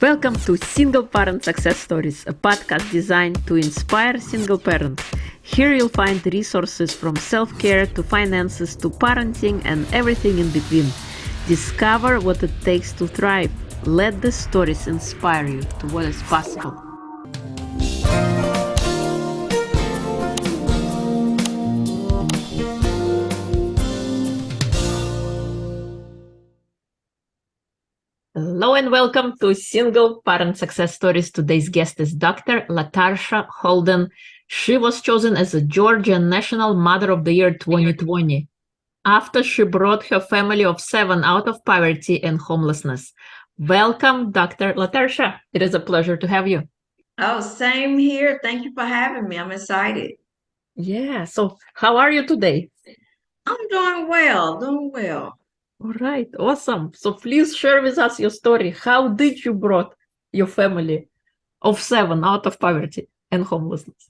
Welcome to Single Parent Success Stories, a podcast designed to inspire single parents. Here you'll find resources from self-care to finances to parenting and everything in between. Discover what it takes to thrive. Let the stories inspire you to what is possible. Hello and welcome to Single Parent Success Stories. Today's guest is Dr. LaTarsha Holden. She was chosen as a Georgian National Mother of the Year 2020 after she brought her family of 7 out of poverty and homelessness. Welcome, Dr. LaTarsha. It is a pleasure to have you. Oh, same here. Thank you for having me. I'm excited. Yeah, so how are you today? I'm doing well, doing well. All right, awesome. So please share with us your story. How did you brought your family of 7 out of poverty and homelessness?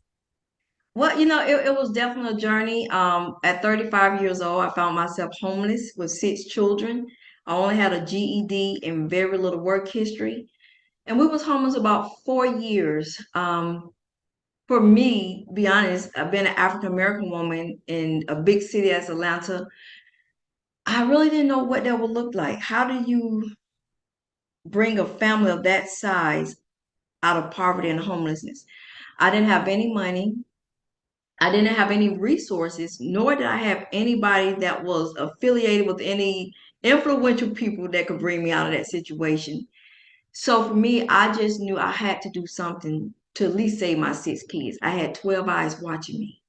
Well, it was definitely a journey. At 35 years old, I found myself homeless with 6 children. I only had a GED and very little work history. And we was homeless about 4 years. For me, to be honest, I've been an African American woman in a big city as Atlanta. I really didn't know what that would look like. How do you bring a family of that size out of poverty and homelessness? I didn't have any money. I didn't have any resources, nor did I have anybody that was affiliated with any influential people that could bring me out of that situation. So for me, I just knew I had to do something to at least save my 6 kids. I had 12 eyes watching me.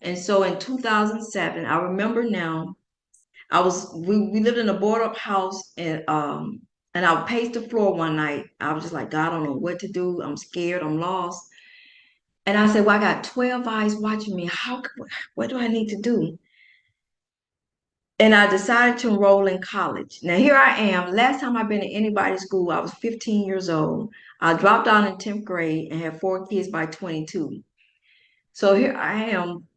And so in 2007, I remember now, we lived in a board up house and I paced the floor one night. I was just like, God, I don't know what to do. I'm scared. I'm lost. And I said, well, I got 12 eyes watching me. What do I need to do? And I decided to enroll in college. Now here I am. Last time I've been in anybody's school, I was 15 years old. I dropped out in 10th grade and had 4 kids by 22. So here I am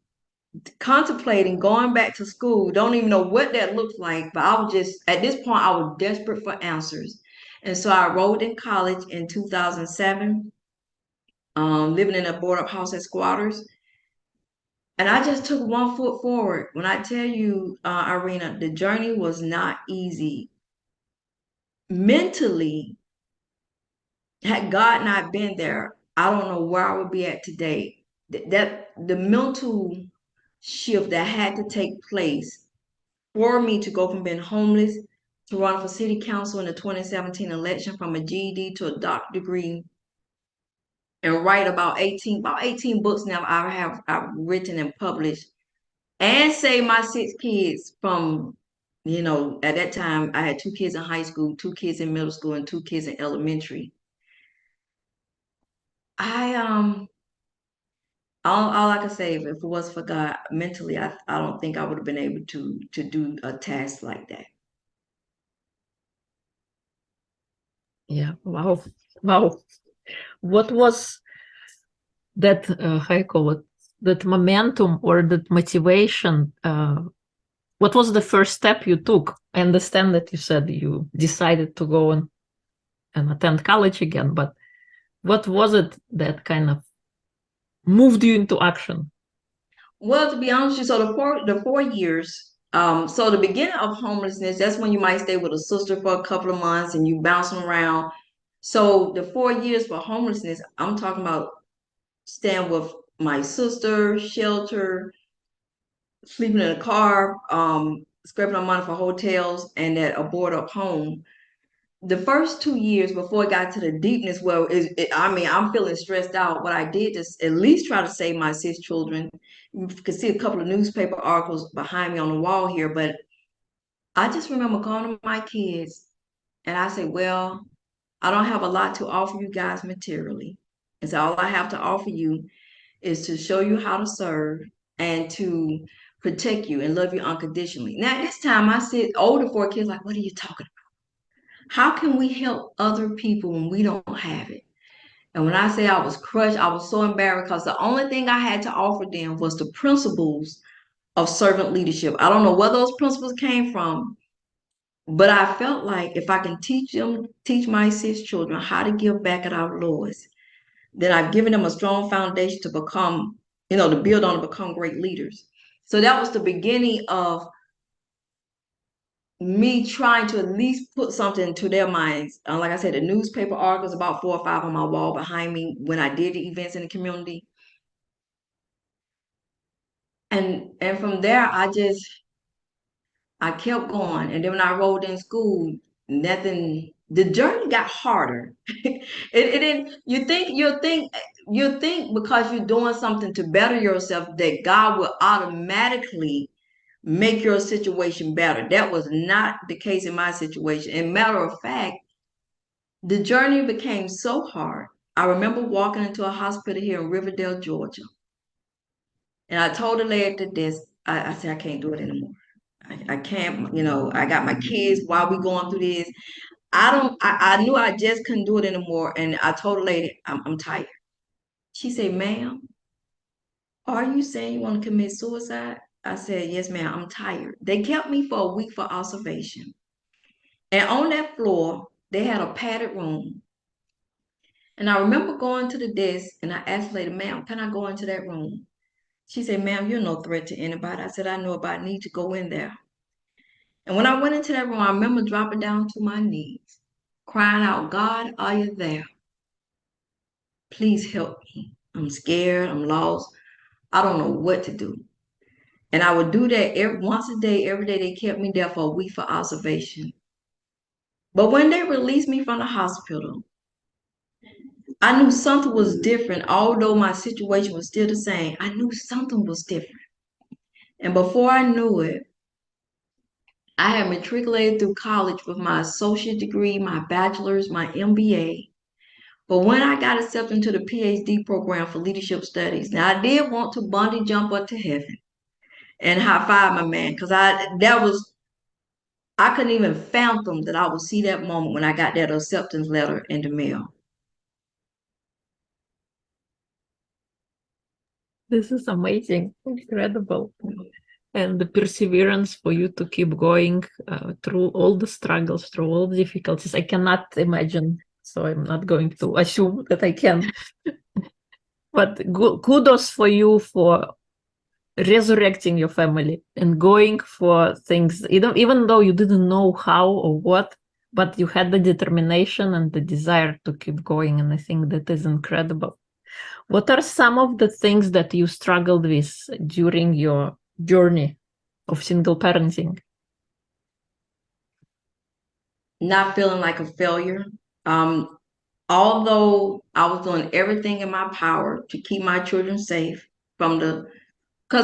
contemplating going back to school. Don't even know what that looks like, but I was just, at this point, I was desperate for answers. And so I enrolled in college in 2007, living in a board up house at Squatters. And I just took one foot forward. When I tell you, Irina, the journey was not easy. Mentally, had God not been there, I don't know where I would be at today. That the mental shift that had to take place for me to go from being homeless to run for city council in the 2017 election, from a GED to a doctorate degree, and write about 18 books now I've written and published, and save my 6 kids from, at that time I had 2 kids in high school, 2 kids in middle school, and 2 kids in elementary. I all I can say, if it was for God, mentally, I don't think I would have been able to do a task like that. Yeah, wow. Wow. What was that, how you call it, that momentum or that motivation? What was the first step you took? I understand that you said you decided to go and attend college again, but what was it that kind of moved you into action? Well, to be honest with you, so the 4 years, so the beginning of homelessness, that's when you might stay with a sister for a couple of months and you bouncing around. So the 4 years for homelessness, I'm talking about staying with my sister, shelter, sleeping in a car, scraping up money for hotels, and at a board up home. The first 2 years before it got to the deepness, well, I mean, I'm feeling stressed out. What I did is at least try to save my 6 children. You can see a couple of newspaper articles behind me on the wall here, but I just remember calling to my kids and I said, well, I don't have a lot to offer you guys materially. And so all I have to offer you is to show you how to serve and to protect you and love you unconditionally. Now, at this time, I said, older 4 kids, like, what are you talking about? How can we help other people when we don't have it? And when I say I was crushed, I was so embarrassed because the only thing I had to offer them was the principles of servant leadership. I don't know where those principles came from, But I felt like if I can teach my 6 children how to give back at our lowest, then I've given them a strong foundation to become, to build on to become great leaders. So that was the beginning of me trying to at least put something to their minds. Like I said, the newspaper articles, about 4 or 5 on my wall behind me when I did the events in the community. And from there, I kept going. And then when I rolled in school, the journey got harder. It didn't, you think because you're doing something to better yourself that God will automatically make your situation better. That was not the case in my situation. And matter of fact, the journey became so hard. I remember walking into a hospital here in Riverdale, Georgia. And I told the lady at the desk, I said, I can't do it anymore. I can't, I got my kids while we going through this. I knew I just couldn't do it anymore. And I told the lady, I'm tired. She said, ma'am, are you saying you want to commit suicide? I said, yes, ma'am, I'm tired. They kept me for a week for observation. And on that floor, they had a padded room. And I remember going to the desk and I asked the lady, ma'am, can I go into that room? She said, ma'am, you're no threat to anybody. I said, I know, but I need to go in there. And when I went into that room, I remember dropping down to my knees, crying out, God, are you there? Please help me. I'm scared. I'm lost. I don't know what to do. And I would do that once a day, every day. They kept me there for a week for observation. But when they released me from the hospital, I knew something was different. Although my situation was still the same, I knew something was different. And before I knew it, I had matriculated through college with my associate degree, my bachelor's, my MBA. But when I got accepted into the PhD program for leadership studies, now I did want to bungee jump up to heaven and high five my man because I couldn't even fathom that I would see that moment when I got that acceptance letter in the mail. This is amazing, incredible. And the perseverance for you to keep going through all the struggles, through all the difficulties. I cannot imagine, so I'm not going to assume that I can. But kudos for you for resurrecting your family and going for things, even though you didn't know how or what, but you had the determination and the desire to keep going. And I think that is incredible. What are some of the things that you struggled with during your journey of single parenting? Not feeling like a failure. Um, Although I was doing everything in my power to keep my children safe because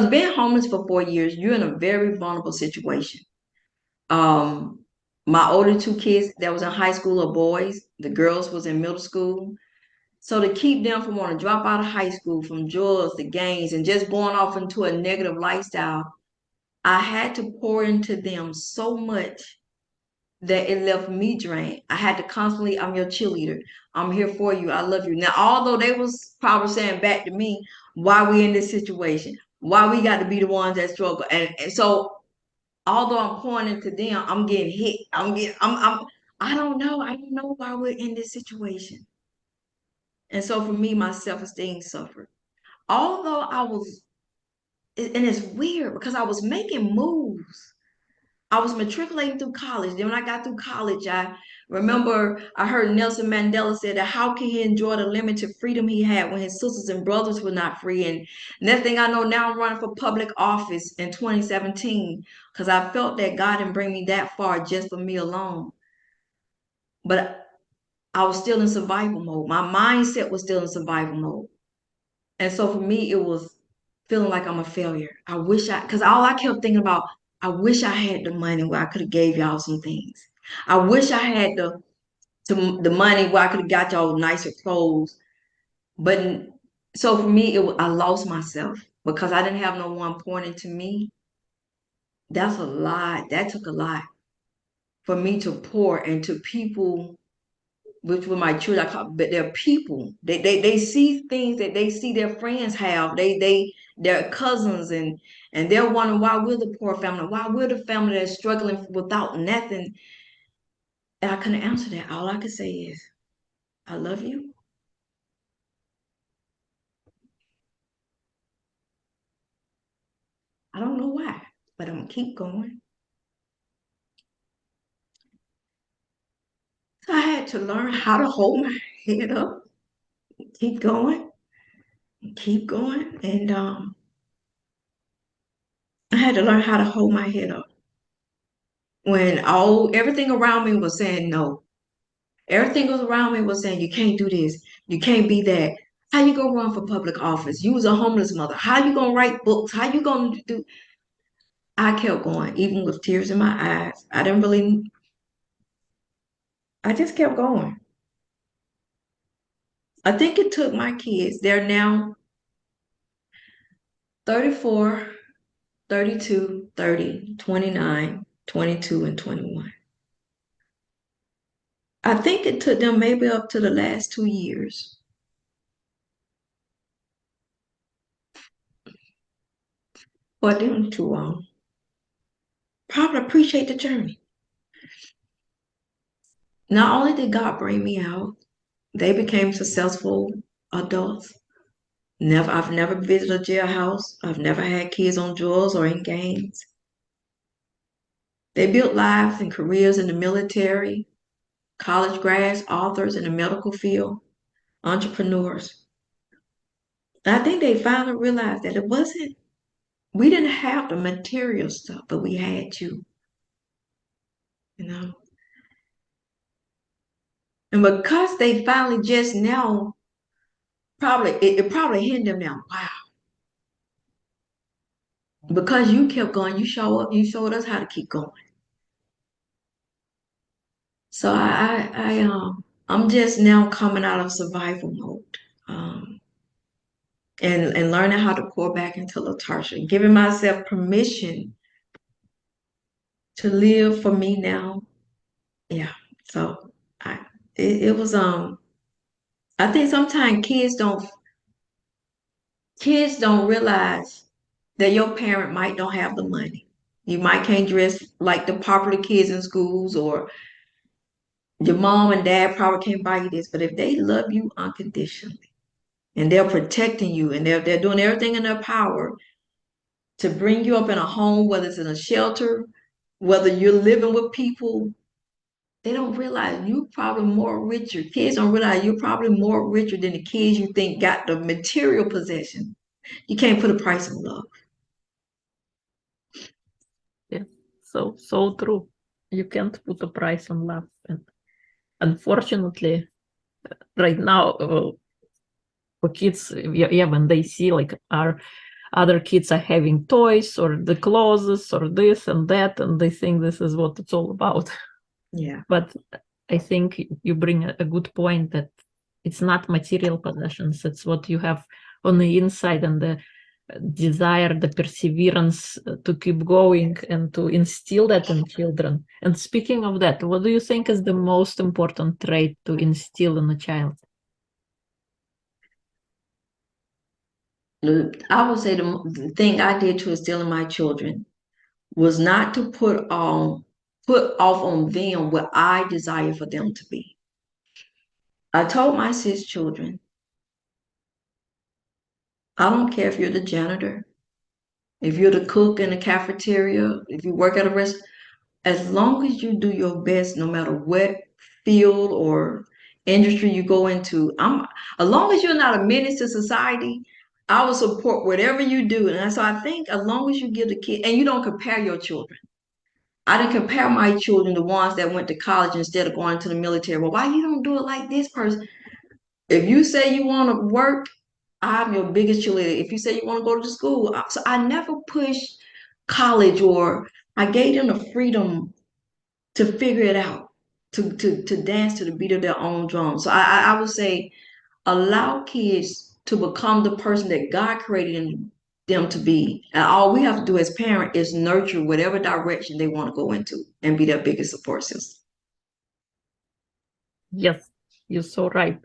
being homeless for 4 years, you're in a very vulnerable situation. Um, my older 2 kids that was in high school are boys. The girls was in middle school. So to keep them from wanting to drop out of high school from drugs to gangs and just going off into a negative lifestyle, I had to pour into them so much that it left me drained. I had to constantly, I'm your cheerleader. I'm here for you. I love you. Now, although they was probably saying back to me, why we in this situation? Why we got to be the ones that struggle? And so although I'm pouring into them, I'm getting hit. I don't know. I don't know why we're in this situation. And so for me, my self-esteem suffered. Although and it's weird because I was making moves. I was matriculating through college. Then when I got through college, I remember I heard Nelson Mandela said that how can he enjoy the limited freedom he had when his sisters and brothers were not free? And next thing I know, now I'm running for public office in 2017 because I felt that God didn't bring me that far just for me alone. But I was still in survival mode. My mindset was still in survival mode. And so for me, it was feeling like I'm a failure. Because all I kept thinking about, I wish I had the money where I could have gave y'all some things. I wish I had the money where I could have got y'all nicer clothes. But so for me, I lost myself because I didn't have no one pointing to me. That's a lot. That took a lot for me to pour into people, which were my children. But they're people. They see things that they see their friends have. They their cousins, and they're wondering why we're the poor family, why we're the family that's struggling without nothing. And I couldn't answer that. All I could say is, I love you. I don't know why, but I'm gonna keep going. So I had to learn how to hold my head up, keep going, keep going. And I had to learn how to hold my head up when everything around me was saying no. Everything was around me was saying you can't do this, you can't be that. How you gonna run for public office? You was a homeless mother. How you gonna write books? How you gonna do? I kept going, even with tears in my eyes. I just kept going. I think it took my kids. They're now 34, 32, 30, 29, 22, and 21. I think it took them maybe up to the last 2 years for them to probably appreciate the journey. Not only did God bring me out, they became successful adults. I've never visited a jailhouse. I've never had kids on drugs or in gangs. They built lives and careers in the military, college grads, authors in the medical field, entrepreneurs. And I think they finally realized that we didn't have the material stuff, but we had you know. And because they finally just now, it probably hit them now. Wow, because you kept going, you show up, you showed us how to keep going. So I'm just now coming out of survival mode, and learning how to pour back into LaTarsha, giving myself permission to live for me now. Yeah. So I it was I think sometimes kids don't realize that your parent might don't have the money. You might can't dress like the popular kids in schools, or your mom and dad probably can't buy you this, but if they love you unconditionally and they're protecting you and they're doing everything in their power to bring you up in a home, whether it's in a shelter, whether you're living with people, they don't realize you probably more richer. Kids don't realize you're probably more richer than the kids you think got the material possession. You can't put a price on love. Yeah, so true. You can't put a price on love, and unfortunately, right now, for kids, yeah, when they see like our other kids are having toys or the clothes or this and that, and they think this is what it's all about. Yeah. But I think you bring a good point that it's not material possessions, it's what you have on the inside, and the desire, the perseverance to keep going and to instill that in children. And speaking of that, what do you think is the most important trait to instill in a child? I would say the thing I did to instill in my children was not to put off on them what I desire for them to be. I told my 6 children, I don't care if you're the janitor, if you're the cook in the cafeteria, if you work at a restaurant, as long as you do your best, no matter what field or industry you go into, as long as you're not a menace to society, I will support whatever you do. And so I think as long as you give the kid and you don't compare your children. I didn't compare my children to ones that went to college instead of going to the military. Well, why you don't do it like this person? If you say you want to work, I'm your biggest cheerleader. If you say you want to go to school, so I never pushed college, or I gave them the freedom to figure it out, to dance to the beat of their own drum. So I would say allow kids to become the person that God created them to be. And all we have to do as parents is nurture whatever direction they want to go into and be their biggest support system. Yes, you're so right.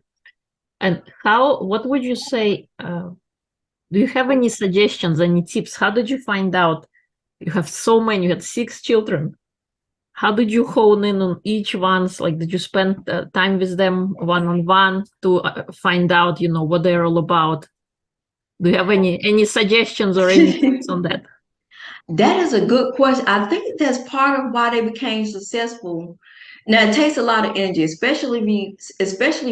And what would you say Do you have any suggestions, any tips? How did you find out? You have so many, you had 6 children. How did you hone in on each one's? Like, did you spend time with them one-on-one to find out, what they're all about? Do you have any suggestions or any tips on that? That is a good question. I think that's part of why they became successful. Now it takes a lot of energy, especially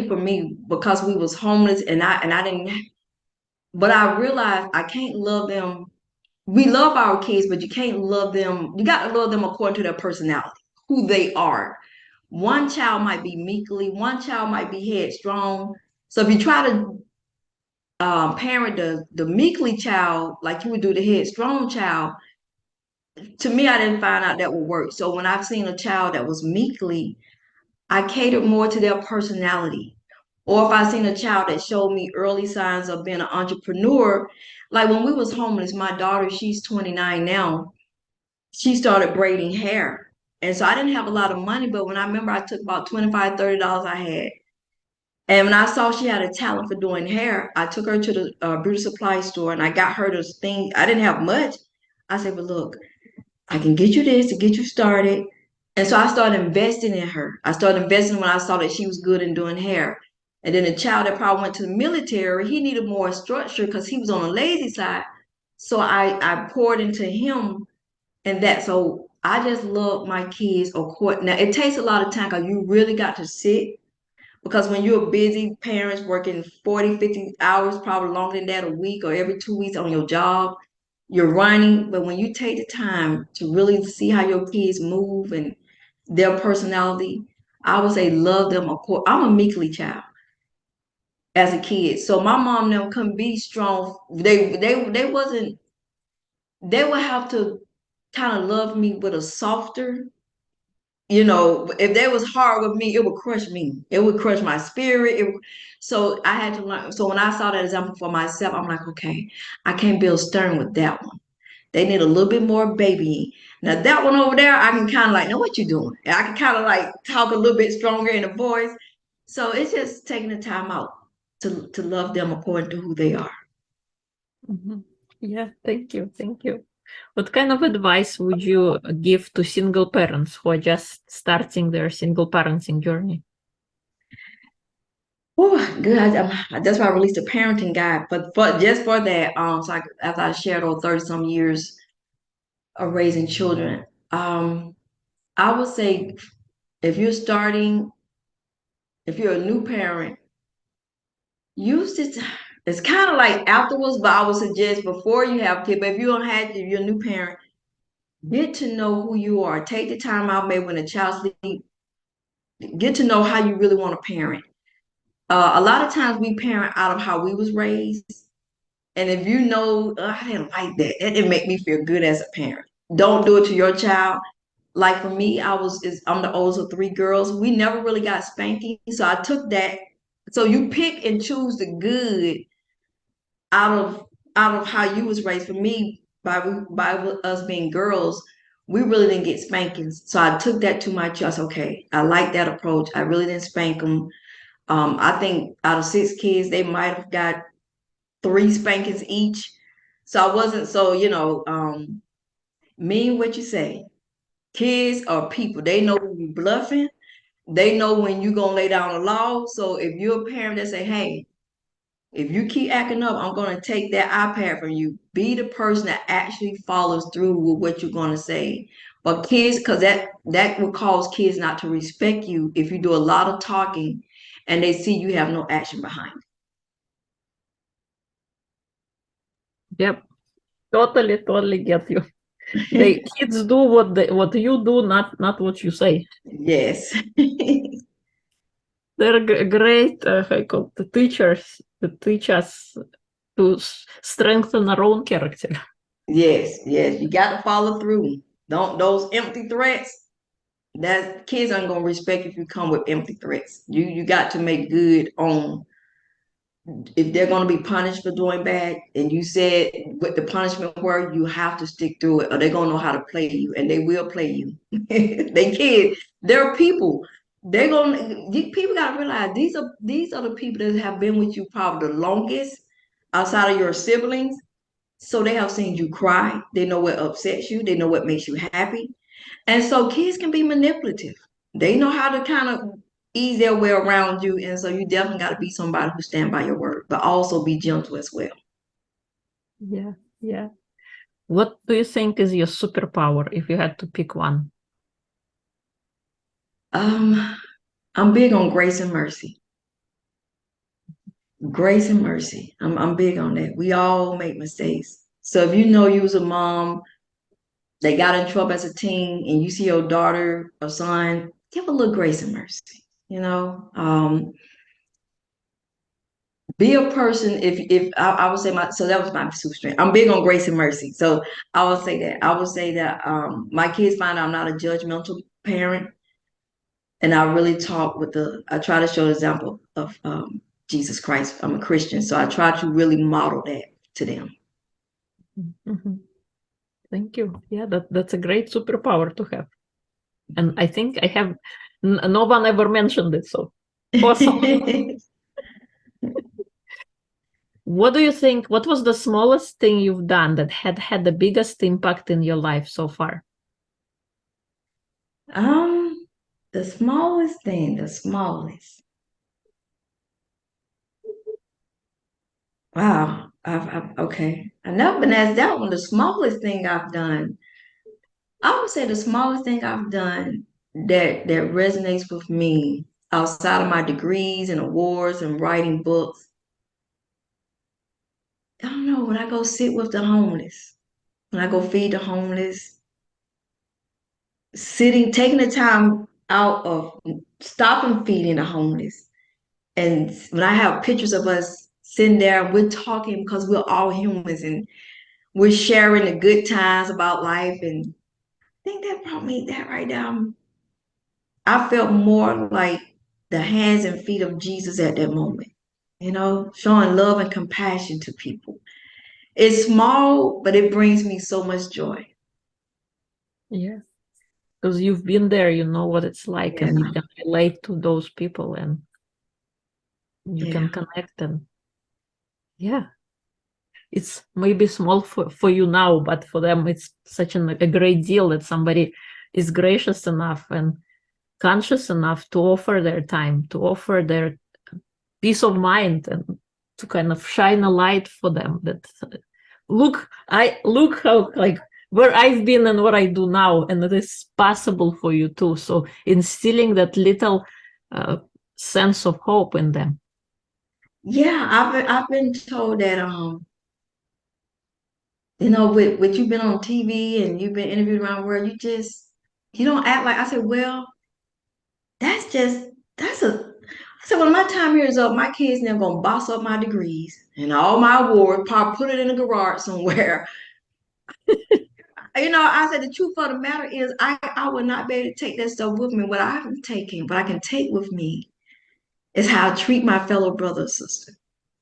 for me, because we was homeless and I didn't. But I realized I can't love them. We love our kids, but you can't love them. You got to love them according to their personality, who they are. One child might be meekly, one child might be headstrong. So if you try to parent the meekly child like you would do the headstrong child, to me, I didn't find out that would work. So when I've seen a child that was meekly, I catered more to their personality. Or if I seen a child that showed me early signs of being an entrepreneur, like when we was homeless, my daughter, she's 29 now, she started braiding hair. And so I didn't have a lot of money, but when I remember I took about $25, $30 I had. And when I saw she had a talent for doing hair, I took her to the beauty supply store and I got her this thing. I didn't have much. I said, but look, I can get you this to get you started. And so I started investing in her. I started investing when I saw that she was good in doing hair. And then the child that probably went to the military, he needed more structure because he was on the lazy side. So I poured into him and that. So I just love my kids. Of course, now it takes a lot of time because you really got to sit because when you're busy, parents working 40, 50 hours, probably longer than that a week or every 2 weeks on your job, you're running. But when you take the time to really see how your kids move and their personality, I would say love them. Of course, I'm a meekly child as a kid. So my mom and them couldn't be strong. They wasn't, they would have to kind of love me with a softer, if they was hard with me, it would crush me. It would crush my spirit. So I had to learn. So when I saw that example for myself, I'm like, okay, I can't build stern with that one. They need a little bit more babying. Now that one over there, I can kind of like, know what you doing? And I can kind of like talk a little bit stronger in the voice. So it's just taking the time out to love them according to who they are. Mhm. Yeah, thank you. Thank you. What kind of advice would you give to single parents who are just starting their single parenting journey? Oh, good. That's why I released a parenting guide. But just for that, after I shared all 30 some years of raising children, I would say if you're starting, if you're a new parent, use it. It's kind of like afterwards, but I would suggest before you have kids. But if you don't have, if you're a new parent, get to know who you are. Take the time out, maybe when the child's sleep, get to know how you really want to parent. A lot of times we parent out of how we was raised. And if you know, I didn't like that, it didn't make me feel good as a parent. Don't do it to your child. Like for me, I'm the oldest of three girls. We never really got spanking. So I took that. So you pick and choose the good out of how you was raised. For me, by us being girls, we really didn't get spankings. So I took that to my child. Okay, I like that approach. I really didn't spank them. I think out of 6 kids, they might have got 3 spankings each. So I wasn't so, mean what you say. Kids are people. They know when you bluffing. They know when you gonna lay down the law. So if you're a parent that say, hey, if you keep acting up, I'm gonna take that iPad from you. Be the person that actually follows through with what you're gonna say. But kids, because that will cause kids not to respect you if you do a lot of talking and they see you have no action behind it. Yep, totally get you. The kids do what you do, not what you say. Yes. They're great, how you call it, teachers to teach us to strengthen our own character. Yes, yes, you got to follow through. Don't those empty threats. That kids aren't gonna respect if you come with empty threats. You got to make good on if they're gonna be punished for doing bad, and you said what the punishment were, you have to stick through it, or they're gonna know how to play you, and they will play you. They kids, they're people. People gotta realize these are the people that have been with you probably the longest. outside of your siblings. So they have seen you cry. They know what upsets you. They know what makes you happy. And so kids can be manipulative. They know how to kind of ease their way around you. And so you definitely got to be somebody who stand by your word, but also be gentle as well. Yeah, yeah. What do you think is your superpower if you had to pick one? I'm big on grace and mercy. Grace and mercy. I'm big on that. We all make mistakes. So if you know you was a mom that got in trouble as a teen and you see your daughter or son, give a little grace and mercy. You know, be a person. If I would say my so that was my super strength. I'm big on grace and mercy. So I would say that. I would say that my kids find out I'm not a judgmental parent, and I really talk with I try to show an example of Jesus Christ. I'm a Christian, so I try to really model that to them. Mm-hmm. Thank you. Yeah, that's a great superpower to have. And I think I have no one ever mentioned it, so awesome. What do you think? What was the smallest thing you've done that had the biggest impact in your life so far? um, the smallest thing, the smallest. Wow. Okay. I've never been asked that one. The smallest thing I've done. I would say the smallest thing I've done that resonates with me outside of my degrees and awards and writing books. I don't know, when I go sit with the homeless, when I go feed the homeless, taking the time out of stopping feeding the homeless. And when I have pictures of us sitting there, we're talking because we're all humans and we're sharing the good times about life. And I think that brought me that right now. I felt more like the hands and feet of Jesus at that moment, showing love and compassion to people. It's small, but it brings me so much joy. Yeah, because you've been there, you know what it's like, Yeah, and you can relate to those people and you yeah, can connect. And yeah, it's maybe small for you now, but for them, it's such a great deal that somebody is gracious enough and conscious enough to offer their time, to offer their peace of mind, and to kind of shine a light for them that look how, like, where I've been and what I do now, and it is possible for you too. So instilling that little uh, sense of hope in them. yeah. I've been told that with you've been on TV and you've been interviewed around the world, you don't act like. I said, well, that's just that's a. I said, when my time here is up, my kids now gonna boss up my degrees and all my awards, probably put it in a garage somewhere. I said the truth of the matter is I would not be able to take that stuff with me. What I haven't taken, what I can take with me is how I treat my fellow brother and sister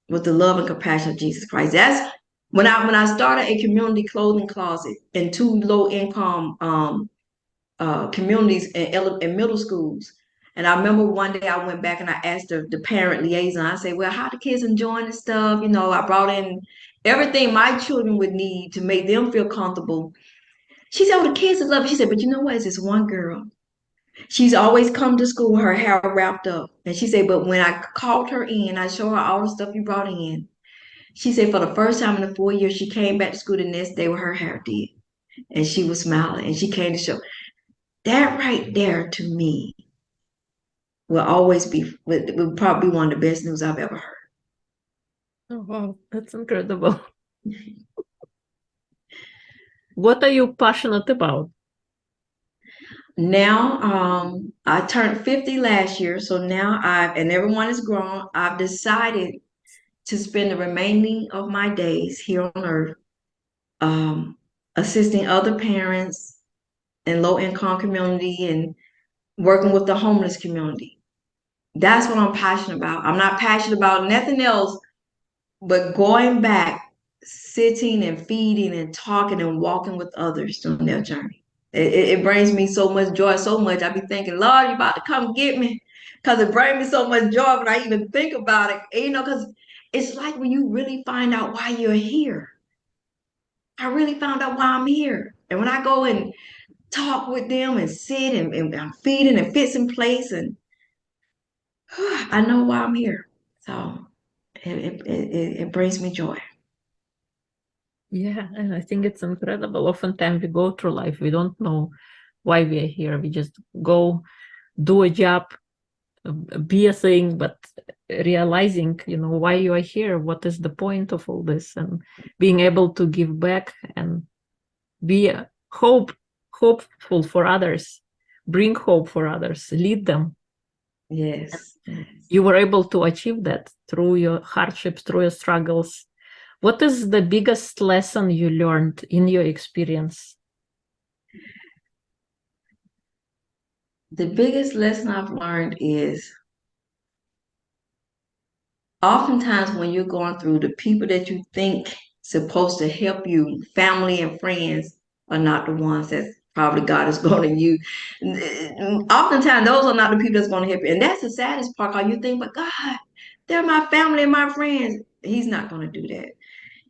with the love and compassion of Jesus Christ. That's when I started a community clothing closet in two low income communities in middle schools. And I remember one day I went back and I asked the parent liaison. I said, "Well, how the kids enjoying the stuff?" I brought in everything my children would need to make them feel comfortable. She said, "Oh, the kids love it." She said, "But you know what? It's this one girl. She's always come to school, her hair wrapped up." And she said, "But when I called her in, I showed her all the stuff you brought in. She said for the first time in the 4 years, she came back to school the next day with her hair did. And she was smiling and she came to show that right there to me will always will probably be one of the best news I've ever heard." Oh, wow, that's incredible. What are you passionate about? Now, I turned 50 last year, so now and everyone is grown. I've decided to spend the remaining of my days here on earth um, assisting other parents in low income community and working with the homeless community. That's what I'm passionate about. I'm not passionate about nothing else but going back, sitting and feeding and talking and walking with others on their journey. It brings me so much joy, so much. I be thinking, Lord, you about to come get me. Because it brings me so much joy when I even think about it. Because It's like when you really find out why you're here. I really found out why I'm here. And when I go and talk with them and sit and I'm feeding and fits in place and I know why I'm here. So it brings me joy. Yeah, and I think it's incredible. Oftentimes we go through life, we don't know why we are here. We just go do a job, be a thing, but realizing, why you are here, what is the point of all this, and being able to give back and be hopeful for others, bring hope for others, lead them. Yes. You were able to achieve that through your hardships, through your struggles. What is the biggest lesson you learned in your experience? The biggest lesson I've learned is oftentimes when you're going through, the people that you think supposed to help you, family and friends, are not the ones that probably God is going to use. Oftentimes those are not the people that's going to help you. And that's the saddest part, because you think, but God, they're my family and my friends. He's not going to do that.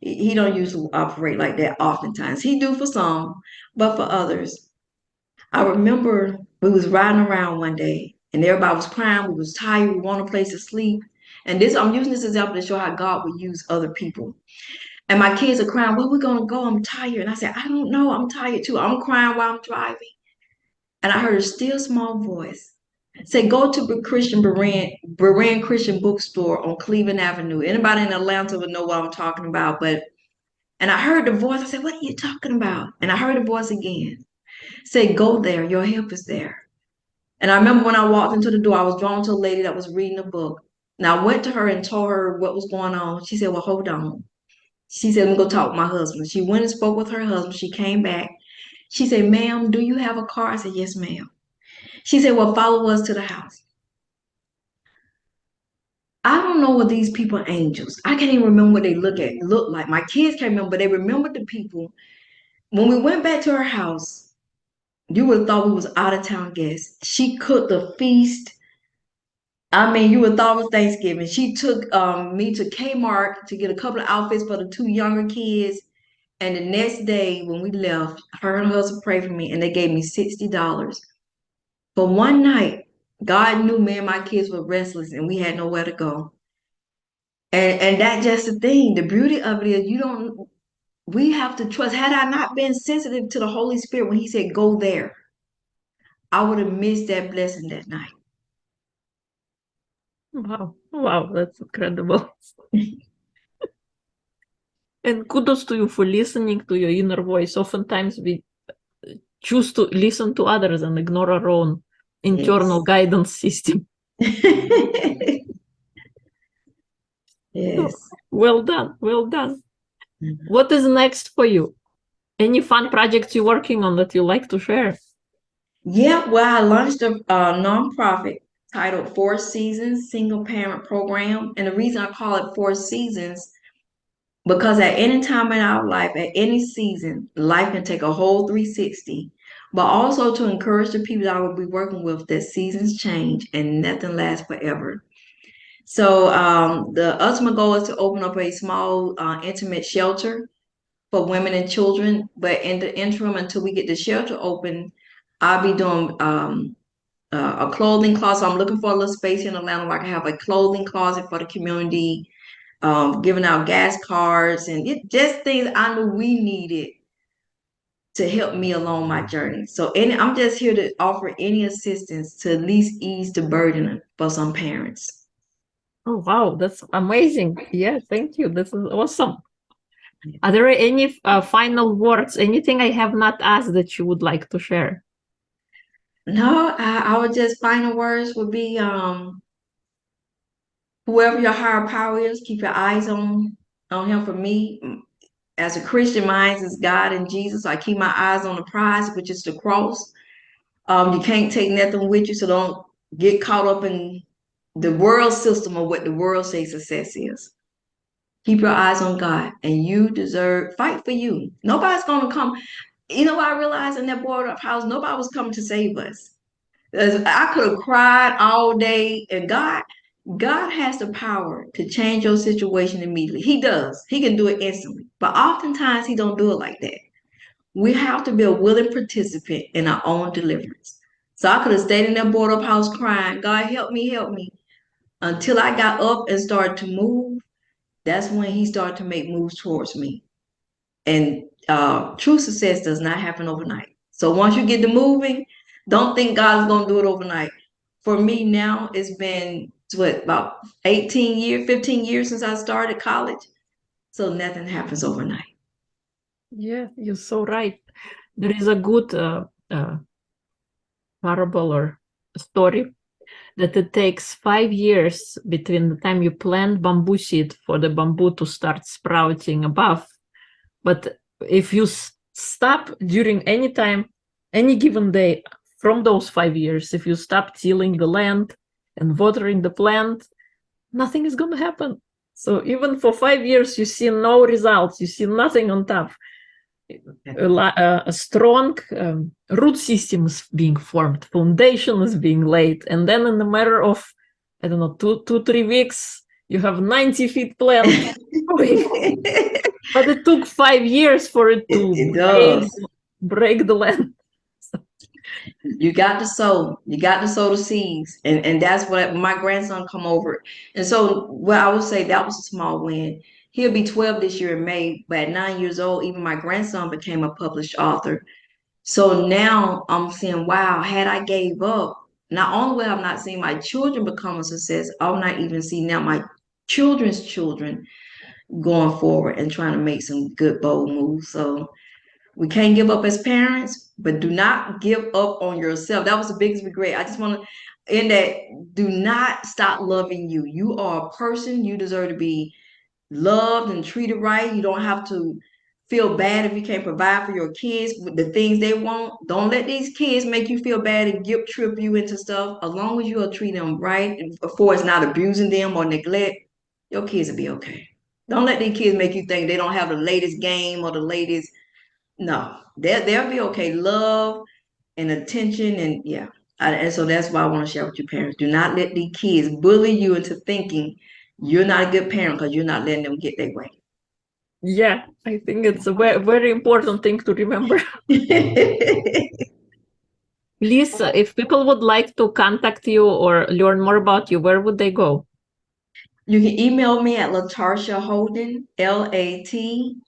He don't usually operate like that oftentimes. He do for some, but for others. I remember we was riding around one day and everybody was crying. We was tired. We wanted a place to sleep. And this, I'm using this example to show how God would use other people. And my kids are crying, where we gonna go? I'm tired. And I said, I don't know. I'm tired too. I'm crying while I'm driving. And I heard a still small voice say, go to the Berean Christian bookstore on Cleveland Avenue. Anybody in Atlanta would know what I'm talking about. And I heard the voice. I said, what are you talking about? And I heard the voice again. Say, go there. Your help is there. And I remember when I walked into the door, I was drawn to a lady that was reading a book. And I went to her and told her what was going on. She said, well, hold on. She said, let me go talk with my husband. She went and spoke with her husband. She came back. She said, ma'am, do you have a car? I said, yes, ma'am. She said, well, follow us to the house. I don't know what these people are angels. I can't even remember what they look like. My kids can't remember, but they remembered the people. When we went back to her house, you would have thought we was out of town guests. She cooked a feast. I mean, you would have thought it was Thanksgiving. She took me to Kmart to get a couple of outfits for the two younger kids. And the next day when we left, her and her husband prayed for me and they gave me $60. But one night, God knew me and my kids were restless and we had nowhere to go. And that's just the thing. The beauty of it is we have to trust. Had I not been sensitive to the Holy Spirit when he said, go there, I would have missed that blessing that night. Wow, that's incredible. And kudos to you for listening to your inner voice. Oftentimes we choose to listen to others and ignore our own internal guidance system. Yes. Well done, well done. Mhm. What is next for you? Any fun projects you're working on that you like to share? Yeah, well, I launched a nonprofit titled Four Seasons Single Parent Program. And the reason I call it Four Seasons, because at any time in our life, at any season, life can take a whole 360. But also to encourage the people that I will be working with that seasons change and nothing lasts forever. So the ultimate goal is to open up a small, intimate shelter for women and children. But in the interim, until we get the shelter open, I'll be doing a clothing closet. So I'm looking for a little space in Atlanta where I can have a clothing closet for the community, giving out gas cards and just things I knew we needed to help me along my journey. So I'm just here to offer any assistance to at least ease the burden for some parents. Oh, wow, that's amazing. Yeah, thank you. This is awesome. Are there any final words, anything I have not asked that you would like to share? No, I would just final words would be whoever your higher power is, keep your eyes on him. For me, as a Christian, mine is God and Jesus. I keep my eyes on the prize, which is the cross. You can't take nothing with you, so don't get caught up in the world system of what the world says success is. Keep your eyes on God, and you deserve fight for you. Nobody's gonna come. You know what I realized in that boarded up house? Nobody was coming to save us. I could have cried all day, and God, God has the power to change your situation immediately. He does. He can do it instantly. But oftentimes he don't do it like that. We have to be a willing participant in our own deliverance. So I could have stayed in that board up house crying, God help me, until I got up and started to move. That's when he started to make moves towards me. And true success does not happen overnight. So once you get to moving, don't think God's gonna do it overnight. For me now, it's been what, about 18 years, 15 years since I started college. So nothing happens overnight. Yeah, you're so right. There is a good parable or story that it takes 5 years between the time you plant bamboo seed for the bamboo to start sprouting above. But if you stop during any time, any given day from those 5 years, if you stop tilling the land and watering the plant, nothing is going to happen. So even for 5 years, you see no results, you see nothing on top. A strong root system is being formed, foundation is being laid, and then in a matter of, I don't know, 3 weeks, you have 90 feet plant. But it took 5 years for it to It does. break the land. You got to sow. You got to sow the seeds, and that's what my grandson come over. And so, well, I would say that was a small win. He'll be 12 this year in May, but at 9 years old, even my grandson became a published author. So now I'm saying, wow, had I gave up, not only will I not seen my children become a success, I'll not even see now my children's children going forward and trying to make some good bold moves. So we can't give up as parents, but do not give up on yourself. That was the biggest regret. I just want to end that. Do not stop loving you. You are a person. You deserve to be loved and treated right. You don't have to feel bad if you can't provide for your kids with the things they want. Don't let these kids make you feel bad and guilt trip you into stuff. As long as you are treating them right, and before it's not abusing them or neglect, your kids will be okay. Don't let these kids make you think they don't have the latest game or the latest. No, they'll be okay. Love and attention, and yeah. And so that's why I want to share with you parents. Do not let these kids bully you into thinking you're not a good parent because you're not letting them get their way. Yeah, I think it's a very important thing to remember. Please, if people would like to contact you or learn more about you, where would they go? You can email me at LaTarsha Holden, LaTarsha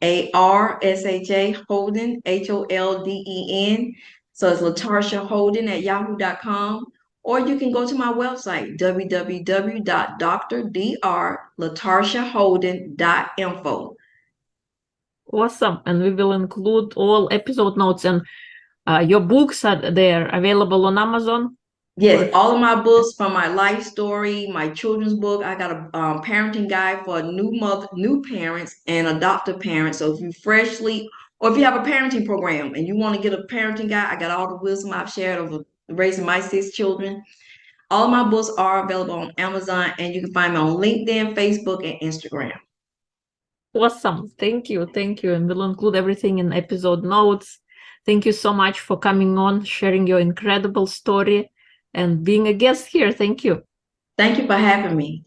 Holden, Holden. So it's LaTarsha Holden at yahoo.com. Or you can go to my website, www.drdrlatarshaholden.info. Awesome. And we will include all episode notes, and your books are there available on Amazon. Yes, all of my books, from my life story, my children's book. I got a parenting guide for new parents, and adoptive parents. So if you freshly, or if you have a parenting program and you want to get a parenting guide, I got all the wisdom I've shared over raising my 6 children. All of my books are available on Amazon, and you can find me on LinkedIn, Facebook, and Instagram. Awesome. Thank you. Thank you. And we'll include everything in episode notes. Thank you so much for coming on, sharing your incredible story, and being a guest here. Thank you. Thank you for having me.